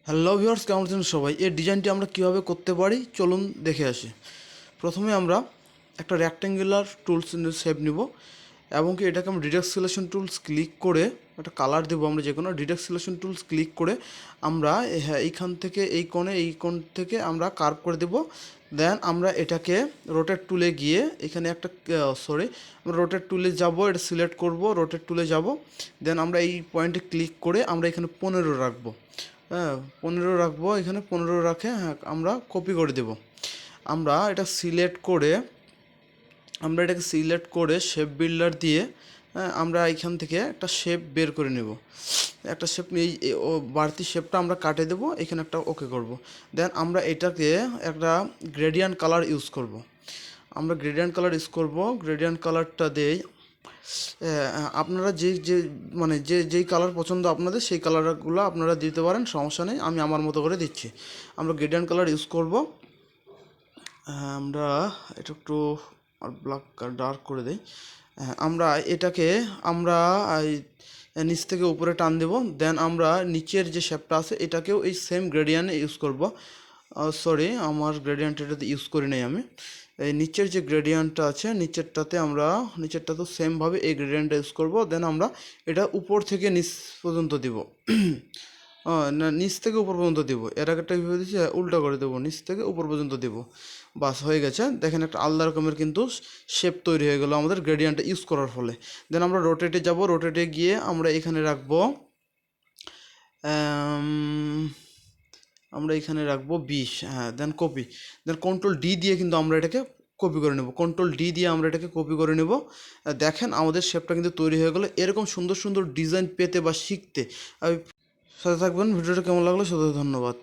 Hello viewers, কেমন আছেন সবাই? এই ডিজাইনটি আমরা কীভাবে করতে পারি চলুন দেখে আসি। প্রথমে আমরা একটা রেক্ট্যাঙ্গুলার টুলস শেপ নিব এবং কি এটাকে আমরা ডিডাক্ট সিলেকশন টুলস ক্লিক করে একটা কালার দেবো। আমরা যে কোনো ডিডাক্ট সিলেকশন টুলস ক্লিক করে আমরা এইখান থেকে এই কোণ থেকে আমরা কার্ভ করে দেব। দেন আমরা এটাকে রোটেট টুলে গিয়ে এখানে একটা আমরা রোটেট টুলে যাব, এটা সিলেক্ট করব, রোটেট টুলে যাব। দেন আমরা এই পয়েন্টে ক্লিক করে আমরা এখানে 15 রাখবো। হ্যাঁ, 15 রাখবো, এখানে 15 রাখে হ্যাঁ আমরা কপি করে দেব। আমরা এটা সিলেক্ট করে শেপ বিল্ডার দিয়ে আমরা এখান থেকে একটা শেপ বের করে নেব। একটা শেপ এই বাড়তি শেপটা আমরা কাটে দেব, এখানে একটা ওকে করব। দেন আমরা এটাকে একটা গ্রেডিয়েন্ট কালার ইউজ করব। গ্রেডিয়েন্ট কালারটা দেই। আপনারা যেই কালার পছন্দ আপনাদের সেই কালারগুলো আপনারা দিতে পারেন, সমস্যা নেই। আমি আমার মতো করে দিচ্ছি। আমরা গ্রেডিয়েন্ট কালার ইউজ করব। আমরা এটা একটু ব্ল্যাক ডার্ক করে দিই। আমরা এটাকে নিচ থেকে উপরে টান দেব। দেন আমরা নিচের যে শেপটা আছে এটাকেও এই সেম গ্রেডিয়েন্ট ইউজ করব। আমার গ্রেডিয়েন্ট এটাতে ইউজ করি নাই আমি। এই নিচের যে গ্রেডিয়েন্টটা আছে নিচেরটাতেও সেমভাবে এই গ্রেডিয়েন্টটা ইউজ করব। দেন আমরা এটা উপর থেকে নিচ পর্যন্ত দিব। না, নিচ থেকে উপর পর্যন্ত দিব। এর আগেরটা কীভাবে দিচ্ছি, উল্টা করে দেবো, নিচ থেকে উপর পর্যন্ত দিব। বাস হয়ে গেছে। দেখেন একটা আলাদা রকমের কিন্তু শেপ তৈরি হয়ে গেল আমাদের গ্রেডিয়েন্টটা ইউজ করার ফলে। দেন আমরা রোটেটে যাব, রোটেটে গিয়ে আমরা এখানে রাখবো 20। হ্যাঁ, দেন কপি। দেন কন্ট্রোল-D দিয়ে কিন্তু আমরা এটাকে কপি করে নেব। কন্ট্রোল-D দিয়ে আমরা এটাকে কপি করে নেব। দেখেন আমাদের শেপটা কিন্তু তৈরি হয়ে গেল। এরকম সুন্দর সুন্দর ডিজাইন পেতে বা শিখতে সাথে থাকবেন। ভিডিওটা কেমন লাগলো, সাথে ধন্যবাদ।